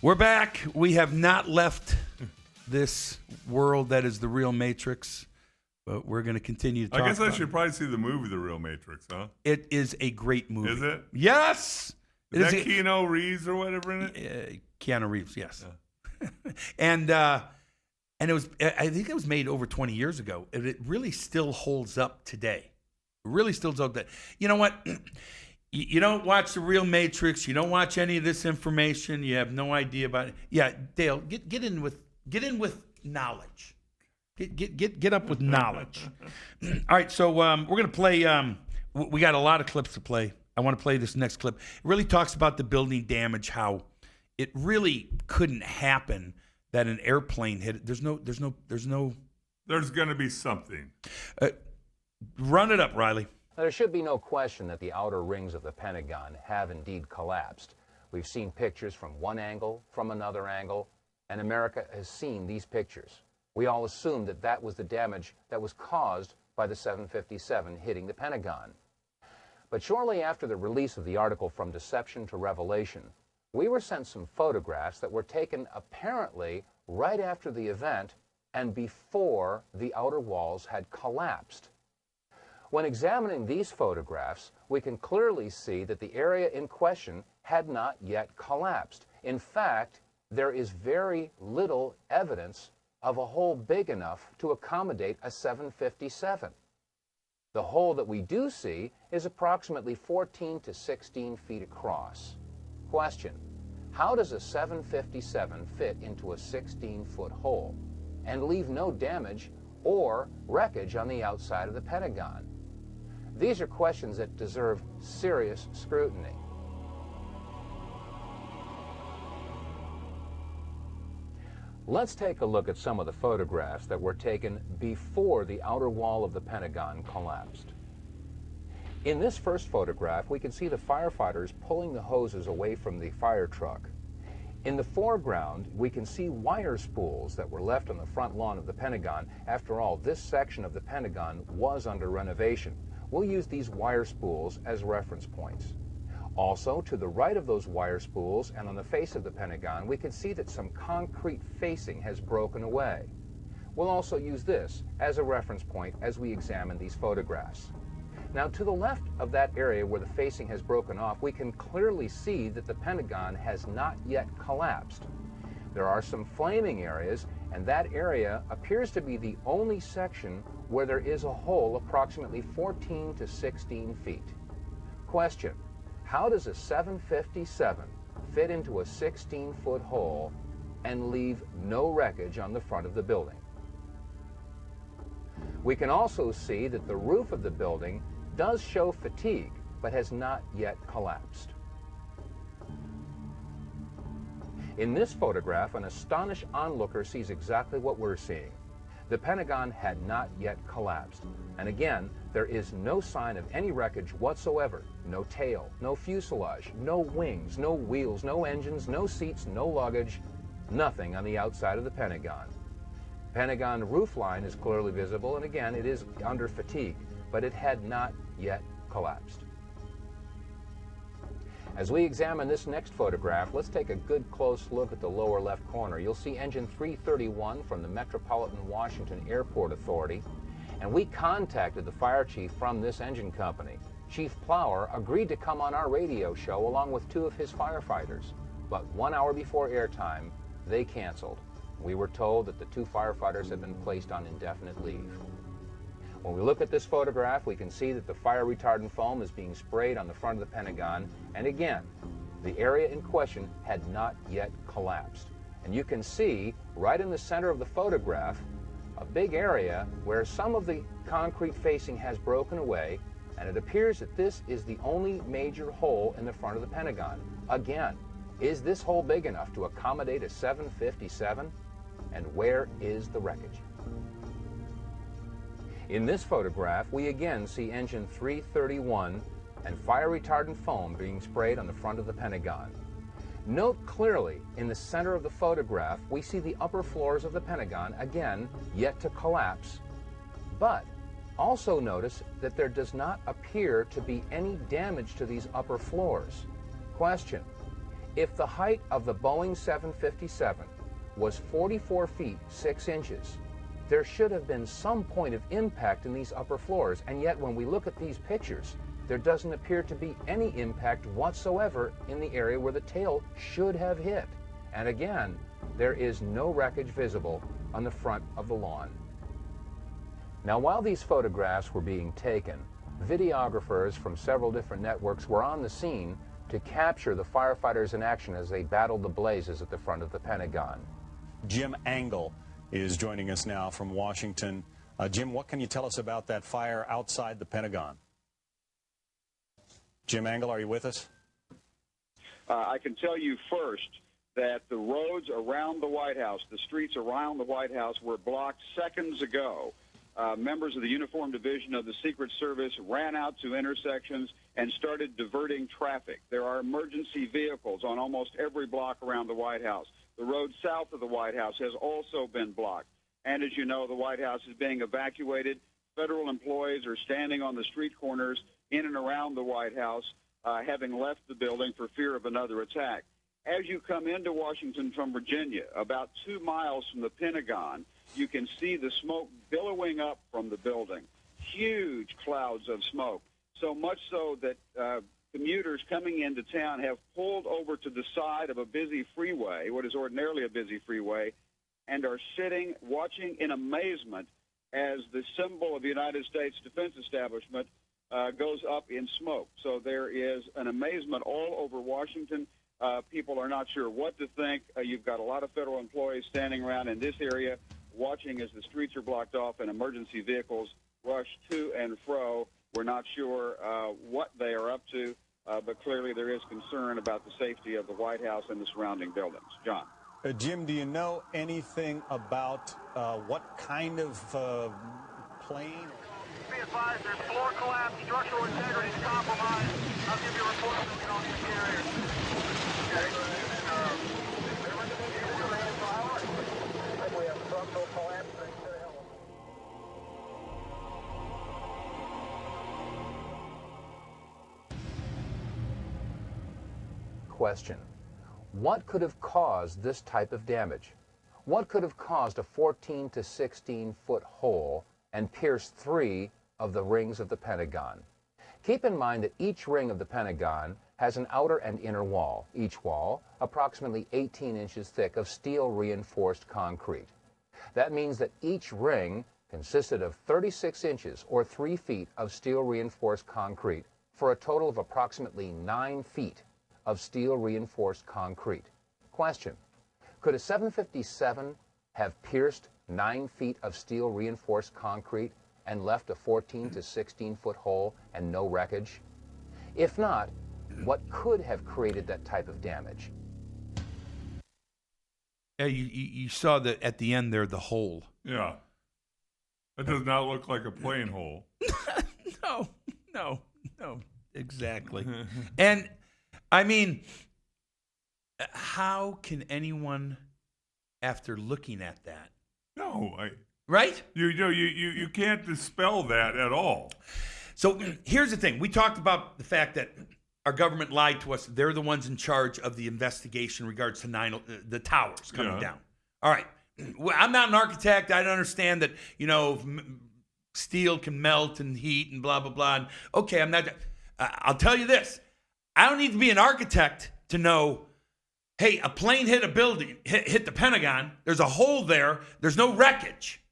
We're back. We have not left this world that is the real Matrix, but we're going to continue to talk I guess I about should probably see the movie The Real Matrix, huh? it. It is a great movie. Is it? Yes. Is that Keanu Reeves or whatever in it? Keanu Reeves, yes. Yeah. and it was, I think it was made over 20 years ago. And it really still holds up today. It really still holds up today. You know what? You don't watch The Real Matrix. You don't watch any of this information. You have no idea about it. Yeah, Dale, get in with knowledge. Get up with knowledge. All right, so we're gonna play. We got a lot of clips to play. I want to play this next clip. It really talks about the building damage. How it really couldn't happen that an airplane hit it. There's no. There's going to be something. Run it up, Riley. There should be no question that the outer rings of the Pentagon have indeed collapsed. We've seen pictures from one angle, from another angle, and America has seen these pictures. We all assumed that that was the damage that was caused by the 757 hitting the Pentagon. But shortly after the release of the article From Deception to Revelation, we were sent some photographs that were taken apparently right after the event and before the outer walls had collapsed. When examining these photographs, we can clearly see that the area in question had not yet collapsed. In fact, there is very little evidence of a hole big enough to accommodate a 757. The hole that we do see is approximately 14 to 16 feet across. Question: how does a 757 fit into a 16-foot hole and leave no damage or wreckage on the outside of the Pentagon? These are questions that deserve serious scrutiny. Let's take a look at some of the photographs that were taken before the outer wall of the Pentagon collapsed. In this first photograph, we can see the firefighters pulling the hoses away from the fire truck. In the foreground, we can see wire spools that were left on the front lawn of the Pentagon. After all, this section of the Pentagon was under renovation. We'll use these wire spools as reference points. Also, to the right of those wire spools and on the face of the Pentagon, we can see that some concrete facing has broken away. We'll also use this as a reference point as we examine these photographs. Now, to the left of that area where the facing has broken off, we can clearly see that the Pentagon has not yet collapsed. There are some flaming areas, and that area appears to be the only section where there is a hole approximately 14 to 16 feet. Question: how does a 757 fit into a 16-foot hole and leave no wreckage on the front of the building? We can also see that the roof of the building does show fatigue, but has not yet collapsed. In this photograph, an astonished onlooker sees exactly what we're seeing. The Pentagon had not yet collapsed. And again, there is no sign of any wreckage whatsoever. No tail, no fuselage, no wings, no wheels, no engines, no seats, no luggage, nothing on the outside of the Pentagon. Pentagon roofline is clearly visible, and again, it is under fatigue, but it had not yet collapsed. As we examine this next photograph, let's take a good close look at the lower left corner. You'll see engine 331 from the Metropolitan Washington Airport Authority, and we contacted the fire chief from this engine company. Chief Plower agreed to come on our radio show along with two of his firefighters, but 1 hour before airtime, they canceled. We were told that the two firefighters had been placed on indefinite leave. When we look at this photograph, we can see that the fire retardant foam is being sprayed on the front of the Pentagon, and again, the area in question had not yet collapsed. And you can see right in the center of the photograph a big area where some of the concrete facing has broken away, and it appears that this is the only major hole in the front of the Pentagon. Again, is this hole big enough to accommodate a 757? And where is the wreckage? In this photograph, we again see engine 331 and fire retardant foam being sprayed on the front of the Pentagon. Note clearly in the center of the photograph, we see the upper floors of the Pentagon, again, yet to collapse. But Also notice that there does not appear to be any damage to these upper floors. Question: if the height of the Boeing 757 was 44 feet 6 inches, there should have been some point of impact in these upper floors, and yet when we look at these pictures, there doesn't appear to be any impact whatsoever in the area where the tail should have hit. And again, there is no wreckage visible on the front of the lawn. Now, while these photographs were being taken, videographers from several different networks were on the scene to capture the firefighters in action as they battled the blazes at the front of the Pentagon. Jim Angle is joining us now from Washington. Jim, what can you tell us about that fire outside the Pentagon? Jim Angle, are you with us? I can tell you first that the roads around the White House, the streets around the White House, were blocked seconds ago. Members of the Uniform Division of the Secret Service ran out to intersections and started diverting traffic. There are emergency vehicles on almost every block around the White House. The road south of the White House has also been blocked. And as you know, the White House is being evacuated. Federal employees are standing on the street corners in and around the White House, having left the building for fear of another attack. As you come into Washington from Virginia, about 2 miles from the Pentagon, you can see the smoke billowing up from the building. Huge clouds of smoke, so much so that commuters coming into town have pulled over to the side of a busy freeway, what is ordinarily a busy freeway, and are sitting, watching in amazement as the symbol of the United States Defense Establishment goes up in smoke. So there is an amazement all over Washington. People are not sure what to think. You've got a lot of federal employees standing around in this area watching as the streets are blocked off and emergency vehicles rush to and fro. We're not sure what they are up to, but clearly there is concern about the safety of the White House and the surrounding buildings. John. Jim, do you know anything about what kind of plane? Be advised, there's floor collapse, structural integrity is compromised. I'll give you a report when we get on the interior. We have structural collapse. Question: what could have caused this type of damage? What could have caused a 14 to 16 foot hole and pierced 3 of the rings of the Pentagon? Keep in mind that each ring of the Pentagon has an outer and inner wall, each wall approximately 18 inches thick of steel reinforced concrete. That means that each ring consisted of 36 inches or 3 feet of steel reinforced concrete for a total of approximately 9 feet of steel reinforced concrete. Question: could a 757 have pierced 9 feet of steel reinforced concrete and left a 14 to 16 foot hole and no wreckage? If not, what could have created that type of damage? Yeah, you saw that at the end there, the hole. Yeah. That does not look like a plane hole. No, exactly. And I mean, how can anyone, after looking at that, No, right? You can't dispel that at all. So here's the thing. We talked about the fact that our government lied to us. They're the ones in charge of the investigation in regards to the towers coming down. All right. Well, I'm not an architect. I don't understand that, steel can melt and heat and blah, blah, blah. And, okay, I'm not. I'll tell you this. I don't need to be an architect to know, hey, a plane hit a building, hit the Pentagon. There's a hole there. There's no wreckage.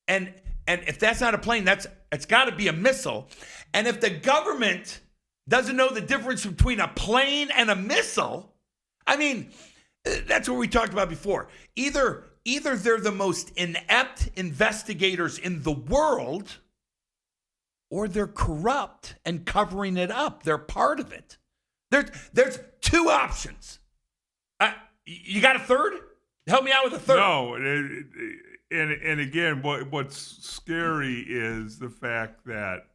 And if that's not a plane, it's got to be a missile. And if the government doesn't know the difference between a plane and a missile, I mean, that's what we talked about before. Either they're the most inept investigators in the world, or they're corrupt and covering it up. They're part of it. There's 2 options. You got a third? Help me out with a third. No, and again, what's scary is the fact that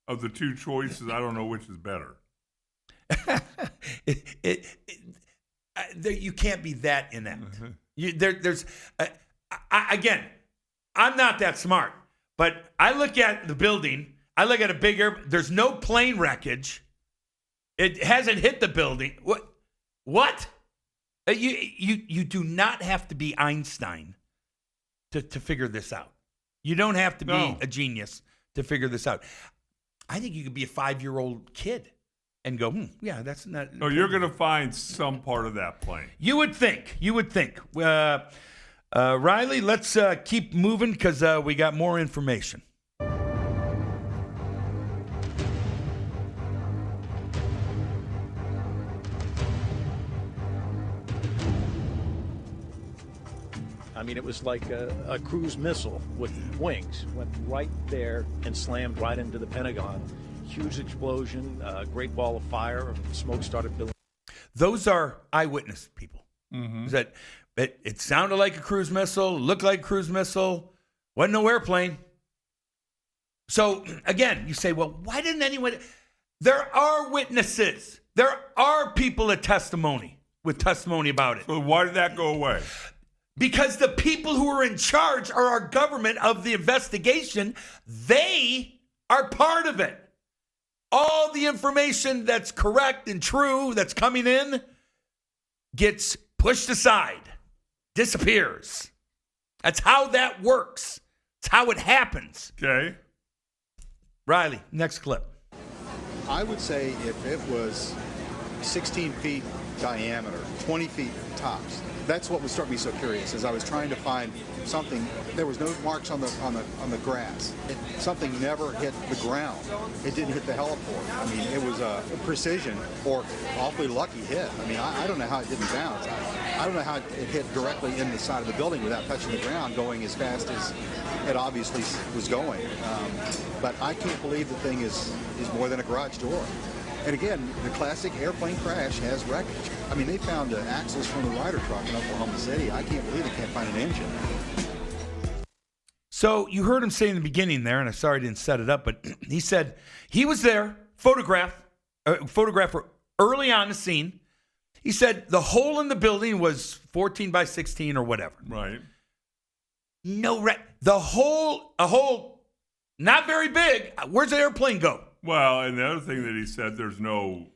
of the 2 choices, I don't know which is better. You can't be that inept. Again, I'm not that smart, But I look at the building. I look at a big air. There's no plane wreckage. It hasn't hit the building. What? You do not have to be Einstein to figure this out. You don't have to be a genius to figure this out. I think you could be a 5-year-old kid and go, yeah, that's not. No, you're going to find some part of that plane. You would think. Riley, let's keep moving because we got more information. I mean, it was like a cruise missile with wings. Went right there and slammed right into the Pentagon. Huge explosion, great ball of fire, smoke started billowing. Those are eyewitness people. Mm-hmm. That it sounded like a cruise missile, looked like a cruise missile, wasn't no airplane. So again, you say, well, why didn't anyone? There are witnesses. There are people with testimony about it. So why did that go away? Because the people who are in charge are our government of the investigation. They are part of it. All the information that's correct and true that's coming in gets pushed aside, disappears. That's how that works. It's how it happens. Okay. Riley, next clip. I would say if it was 16 feet diameter, 20 feet tops, that's what would start me so curious. As I was trying to find something, there was no marks on the grass. Something never hit the ground. It didn't hit the heliport. I mean, it was a precision or awfully lucky hit. I mean, I don't know how it didn't bounce. I don't know how it hit directly in the side of the building without touching the ground, going as fast as it obviously was going. But I can't believe the thing is more than a garage door. And again, the classic airplane crash has wreckage. I mean, they found axles from the Ryder truck in Oklahoma City. I can't believe they can't find an engine. So you heard him say in the beginning there, and I'm sorry I didn't set it up, but he said he was there, photographer early on the scene. He said the hole in the building was 14 by 16 or whatever. Right. No wreck. A hole, not very big. Where's the airplane go? Well, and the other thing that he said, there's no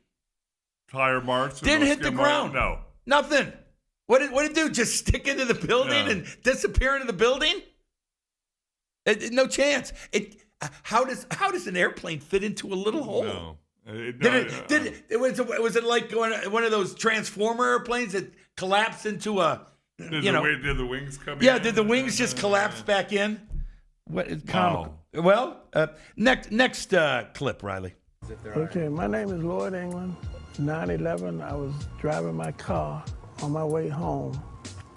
tire marks. Didn't hit the skid ground. No. Nothing. What did it do? Just stick into the building and disappear into the building? No chance. How does an airplane fit into a little hole? No. Was it like one of those transformer airplanes that collapsed into a? Did the wings come in? Yeah. Did the wings just collapse back in? What? Comical. Well, next clip, Riley. Okay, my name is Lloyd England. 9/11, I was driving my car on my way home.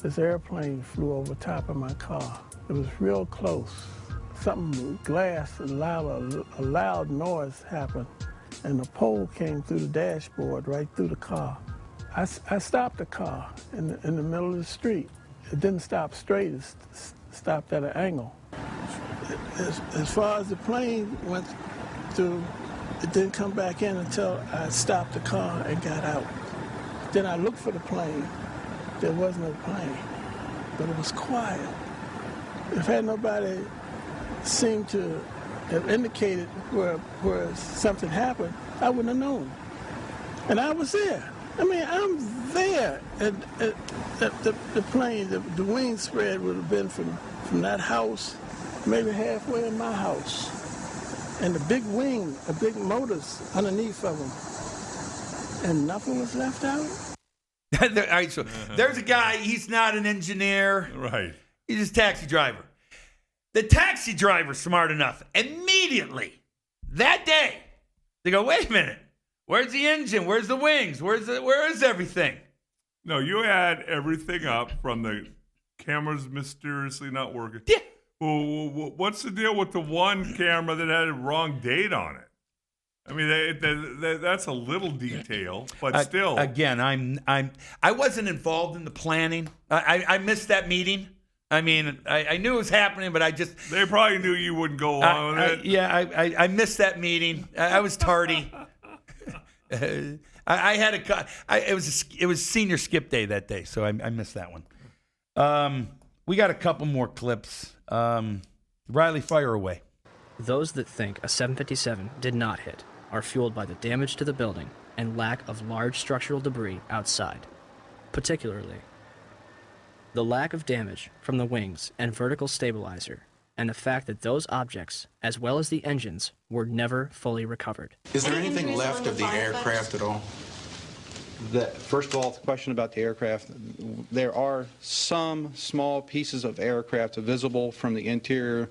This airplane flew over top of my car. It was real close. Glass, a loud noise happened, and the pole came through the dashboard right through the car. I stopped the car in the middle of the street. It didn't stop straight, it stopped at an angle. As far as the plane went through, it didn't come back in until I stopped the car and got out. Then I looked for the plane. There was no plane, but it was quiet. If had nobody seemed to have indicated where something happened, I wouldn't have known. And I was there. I mean, I'm there. And the plane, the wing spread would have been from that house, maybe halfway in my house. And the big wing, the big motors underneath of them. And nothing was left out? All right, so there's a guy, he's not an engineer. Right. He's just a taxi driver. The taxi driver's smart enough. Immediately, that day, they go, wait a minute. Where's the engine? Where's the wings? Where is everything? No, you had everything up from the cameras mysteriously not working. Yeah. Well, what's the deal with the one camera that had a wrong date on it? I mean, that's a little detail, but still. Again, I wasn't involved in the planning. I missed that meeting. I mean, I knew it was happening, but They probably knew you wouldn't go along with it. I missed that meeting. I was tardy. I had it was senior skip day that day, so I missed that one. We got a couple more clips. Riley, fire away. Those that think a 757 did not hit are fueled by the damage to the building and lack of large structural debris outside, particularly the lack of damage from the wings and vertical stabilizer, and the fact that those objects, as well as the engines, were never fully recovered. Is there anything left of the aircraft at all? First of all, the question about the aircraft, there are some small pieces of aircraft visible from the interior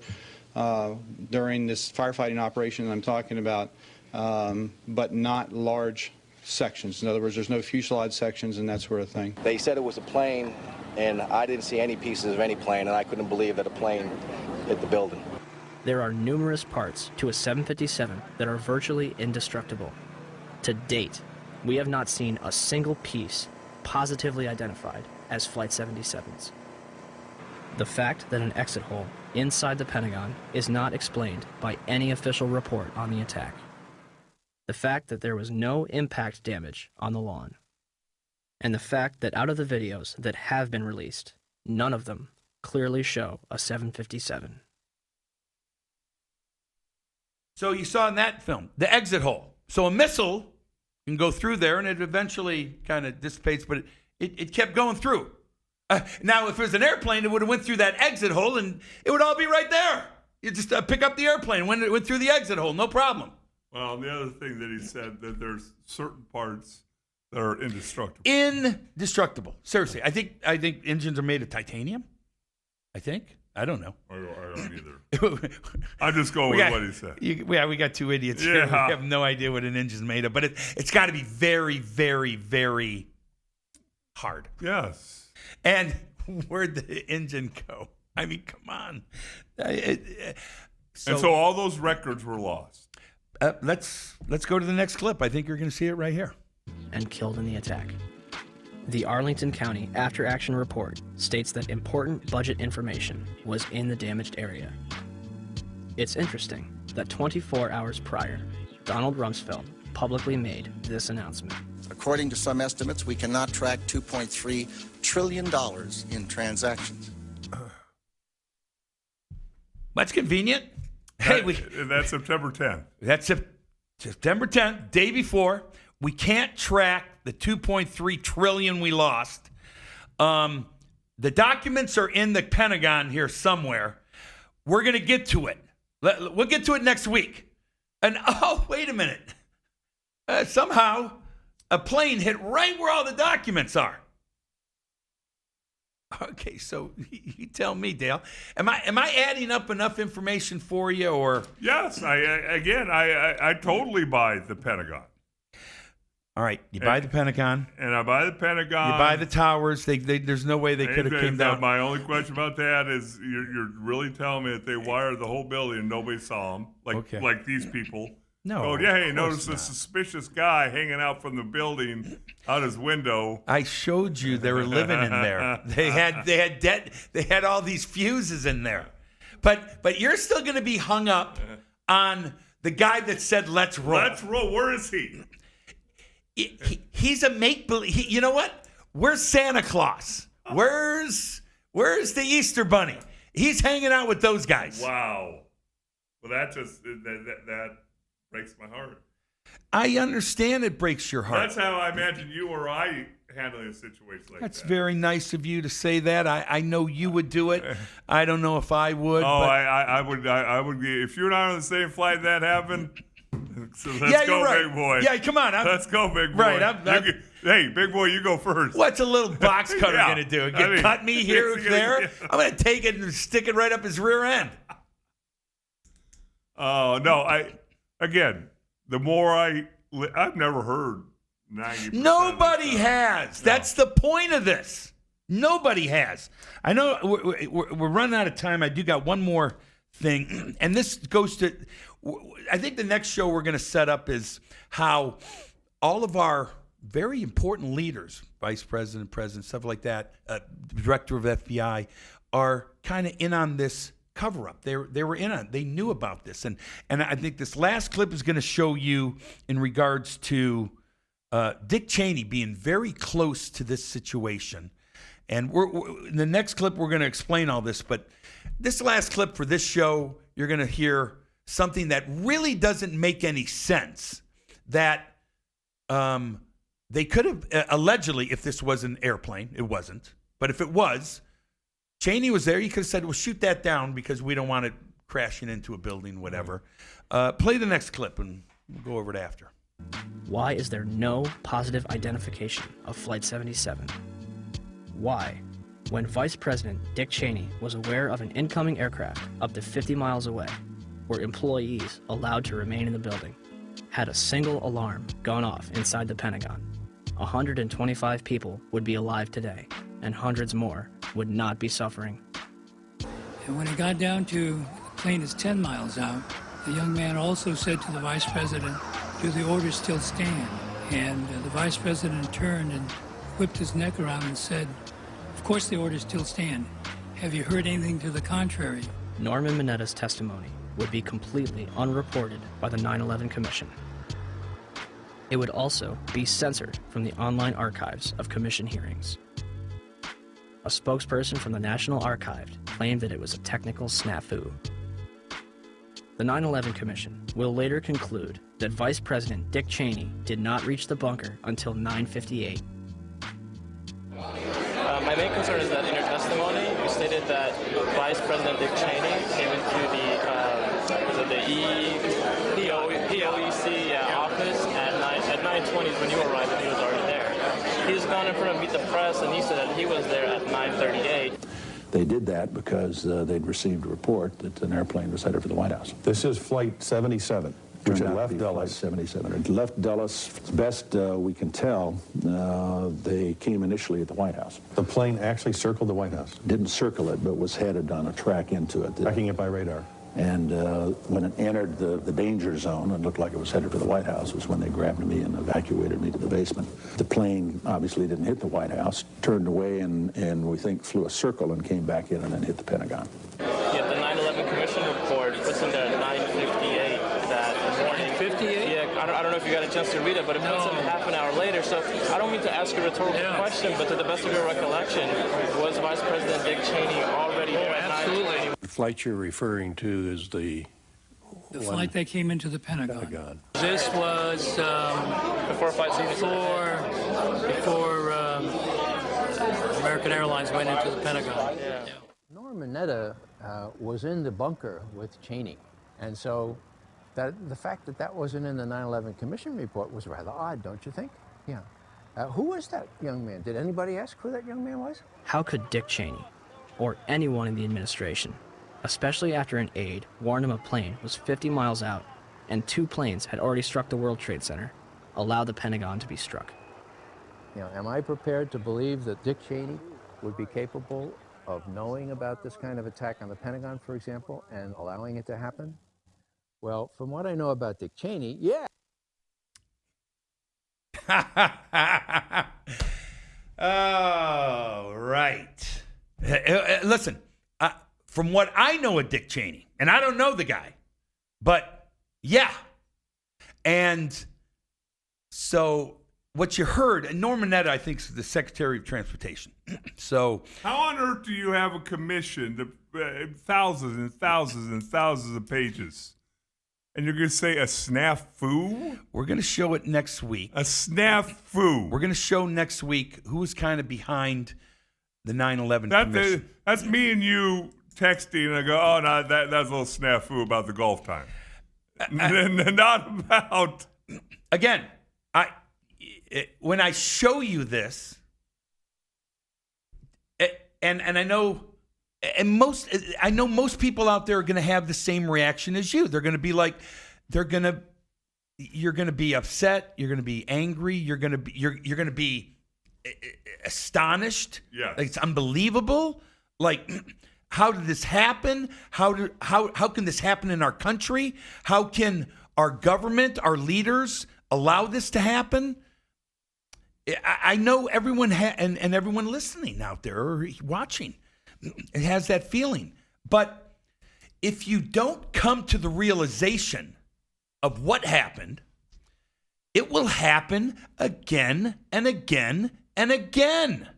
during this firefighting operation that I'm talking about, but not large sections. In other words, there's no fuselage sections and that sort of thing. They said it was a plane, and I didn't see any pieces of any plane, and I couldn't believe that a plane hit the building. There are numerous parts to a 757 that are virtually indestructible. To date, we have not seen a single piece positively identified as Flight 77's. The fact that an exit hole inside the Pentagon is not explained by any official report on the attack. The fact that there was no impact damage on the lawn. And the fact that out of the videos that have been released, none of them clearly show a 757. So you saw in that film, the exit hole. So a missile can go through there and it eventually kind of dissipates, but it kept going through. Now, if it was an airplane, it would have went through that exit hole and it would all be right there. You just pick up the airplane when it went through the exit hole, no problem. Well, the other thing that he said, that there's certain parts that are indestructible. Indestructible. Seriously, I think engines are made of titanium. I think. I don't know. I don't either. I just go with what he said. We got two idiots here. We have no idea what an engine's made of, but it's got to be very, very, very hard. Yes. And where'd the engine go? I mean, come on. So all those records were lost. Let's go to the next clip. I think you're going to see it right here. And killed in the attack. The Arlington County After Action Report states that important budget information was in the damaged area. It's interesting that 24 hours prior, Donald Rumsfeld publicly made this announcement. According to some estimates, we cannot track $2.3 trillion in transactions. That's convenient. That's September 10th. That's September 10th, day before. We can't track the 2.3 trillion we lost. The documents are in the Pentagon here somewhere. We're going to get to it. We'll get to it next week. And oh, wait a minute. Somehow a plane hit right where all the documents are. Okay, so you tell me, Dale. Am I adding up enough information for you, or? Yes, I totally buy the Pentagon. All right, you buy the Pentagon. And I buy the Pentagon. You buy the towers. There's no way they could have came down. My only question about that is you're really telling me that they wired the whole building and nobody saw them, like these people. No. Oh, yeah, hey, notice a suspicious guy hanging out from the building out his window. I showed you they were living in there. They had all these fuses in there. But you're still going to be hung up on the guy that said, let's roll. Let's roll. Where is he? He's a make-believe. You know what? Where's Santa Claus? Where's the Easter Bunny? He's hanging out with those guys. Wow. Well, that breaks my heart. I understand it breaks your heart. That's how I imagine you or I handling a situation like that. That's very nice of you to say that. I know you would do it. I don't know if I would. Oh, but... I would. If you and I were on the same flight and that happened. So let's go, right. Big boy. Yeah, come on. Let's go, big boy. Right. Hey, big boy, you go first. What's a little box cutter going to do? Cut me here or there? Yeah. I'm going to take it and stick it right up his rear end. Oh, no. Again, the more I've never heard 90%. Nobody has. No. That's the point of this. Nobody has. I know we're running out of time. I do got one more thing, and this goes to, I think the next show we're going to set up is how all of our very important leaders, vice president, president, stuff like that, director of FBI, are kind of in on this cover-up. They were in on it. They knew about this. And I think this last clip is going to show you in regards to Dick Cheney being very close to this situation And in the next clip, we're going to explain all this. But this last clip for this show, you're going to hear something that really doesn't make any sense. That they could have, allegedly, if this was an airplane, it wasn't. But if it was, Cheney was there. He could have said, well, shoot that down because we don't want it crashing into a building, whatever. Play the next clip, and we'll go over it after. Why is there no positive identification of Flight 77? Why, when Vice President Dick Cheney was aware of an incoming aircraft up to 50 miles away, were employees allowed to remain in the building? Had a single alarm gone off inside the Pentagon, 125 people would be alive today, and hundreds more would not be suffering. And when it got down to the plane is 10 miles out, the young man also said to the vice president, do the orders still stand? And the vice president turned and whipped his neck around and said, of course the orders still stand. Have you heard anything to the contrary? Norman Mineta's testimony would be completely unreported by the 9/11 Commission. It would also be censored from the online archives of Commission hearings. A spokesperson from the National Archive claimed that it was a technical snafu. The 9/11 Commission will later conclude that Vice President Dick Cheney did not reach the bunker until 9:58. My main concern is that in your testimony, you stated that Vice President Dick Cheney came into the POEC office at 9:20 when you arrived, and he was already there. He's gone in front of Meet the Press, and he said that he was there at 9:38. They did that because they'd received a report that an airplane was headed for the White House. This is Flight 77, which had left Dulles. Flight 77. It left Dulles. As best we can tell, they came initially at the White House. The plane actually circled the White House? Didn't circle it, but was headed on a track into it. Tracking it by radar. And when it entered the danger zone and looked like it was headed for the White House was when they grabbed me and evacuated me to the basement. The plane obviously didn't hit the White House, turned away and we think flew a circle and came back in and then hit the Pentagon. Yeah, the 9/11 Commission report puts him there at 9:58 that morning. 58? Yeah, I don't know if you got a chance to read it, but it puts him half an hour later. So I don't mean to ask a rhetorical question, but to the best of your recollection, was Vice President Dick Cheney already there at 9:20? The flight you're referring to is the flight that came into the Pentagon. This was before American Airlines went into the Pentagon. Yeah. Norman Mineta was in the bunker with Cheney, and so the fact that wasn't in the 9/11 Commission report was rather odd, don't you think? Yeah. Who was that young man? Did anybody ask who that young man was? How could Dick Cheney, or anyone in the administration, especially after an aide warned him a plane was 50 miles out and 2 planes had already struck the World Trade Center, allow the Pentagon to be struck? You know, am I prepared to believe that Dick Cheney would be capable of knowing about this kind of attack on the Pentagon, for example, and allowing it to happen? Well, from what I know about Dick Cheney, yeah. Oh, right. Listen, from what I know of Dick Cheney, and I don't know the guy, but yeah. And so what you heard, and Norman Mineta, I think, is the Secretary of Transportation. So how on earth do you have a commission to thousands and thousands and thousands of pages? And you're going to say a snafu? We're going to show it next week. A snafu. We're going to show next week who's kind of behind the 9/11 Commission. That's me and you texting, and I go, oh, no, that's a little snafu about the golf time. Not about... Again, when I show you this, and I know... And I know most people out there are going to have the same reaction as you. They're going to be like, you're going to be upset. You're going to be angry. You're going to be astonished. Yeah, like, it's unbelievable. Like, how did this happen? How can this happen in our country? How can our government, our leaders, allow this to happen? I know everyone and everyone listening out there or watching. It has that feeling. But if you don't come to the realization of what happened, it will happen again and again and again.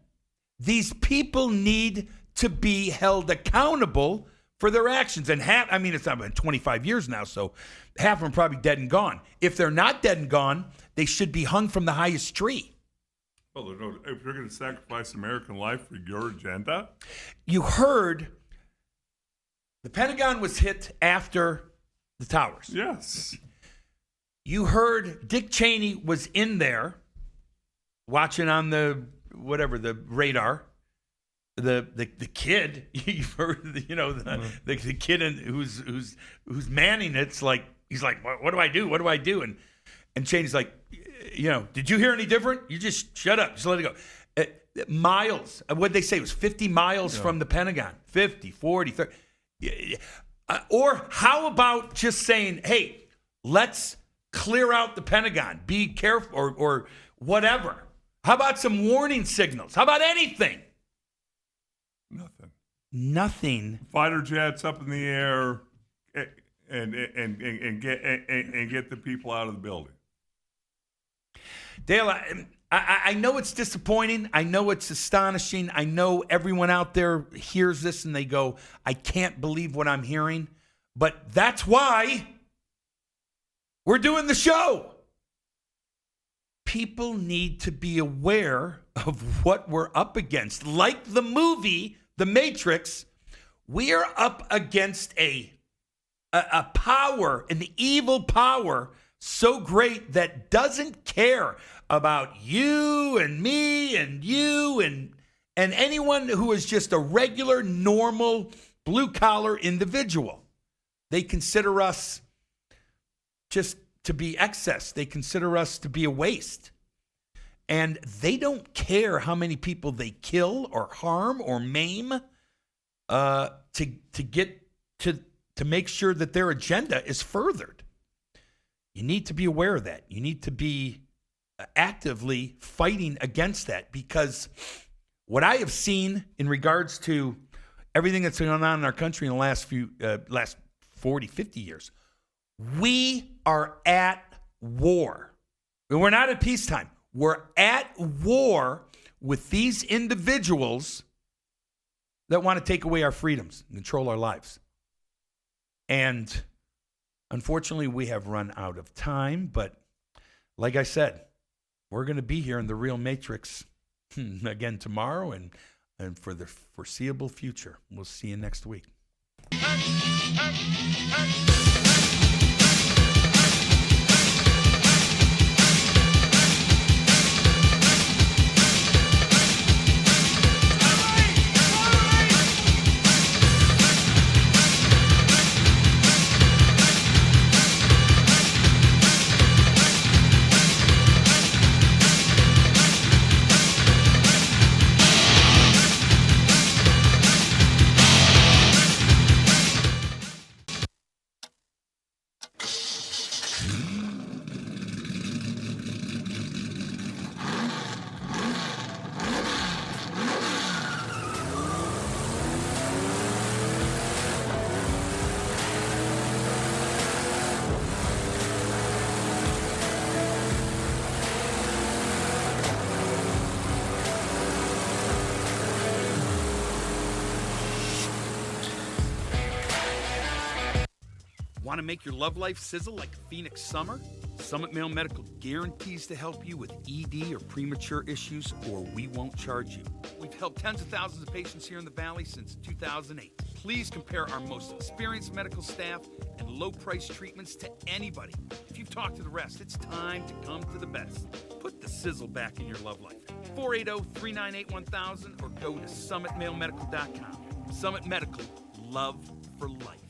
These people need to be held accountable for their actions. And it's not been 25 years now, so half of them are probably dead and gone. If they're not dead and gone, they should be hung from the highest tree. Well, if you're going to sacrifice American life for your agenda? You heard the Pentagon was hit after the towers. Yes. You heard Dick Cheney was in there watching on the radar. The kid, you've heard, the kid who's manning it's like he's like, what do I do? What do I do? And Cheney's like, did you hear any different? You just shut up, just let it go. Miles, what'd they say? It was 50 miles from the Pentagon. 50, 40, 30. Or how about just saying, hey, let's clear out the Pentagon. Be careful or whatever. How about some warning signals? How about anything? Nothing. Fighter jets up in the air and get the people out of the building. Dale, I know it's disappointing. I know it's astonishing. I know everyone out there hears this and they go, I can't believe what I'm hearing. But that's why we're doing the show. People need to be aware of what we're up against. Like the movie, The Matrix, we are up against a power, an evil power so great that doesn't care about you and me and you and anyone who is just a regular, normal, blue-collar individual. They consider us just to be excess. They consider us to be a waste. And they don't care how many people they kill or harm or maim to get to make sure that their agenda is furthered. You need to be aware of that. You need to be actively fighting against that, because what I have seen in regards to everything that's going on in our country in the last 40, 50 years, we are at war. We're not at peacetime. We're at war with these individuals that want to take away our freedoms and control our lives. And unfortunately, we have run out of time. But like I said, we're going to be here in the Real Matrix again tomorrow and for the foreseeable future. We'll see you next week. Want to make your love life sizzle like a Phoenix summer? Summit Male Medical guarantees to help you with ED or premature issues, or we won't charge you. We've helped tens of thousands of patients here in the Valley since 2008. Please compare our most experienced medical staff and low-price treatments to anybody. If you've talked to the rest, it's time to come to the best. Put the sizzle back in your love life. 480-398-1000 or go to summitmalemedical.com. Summit Medical, love for life.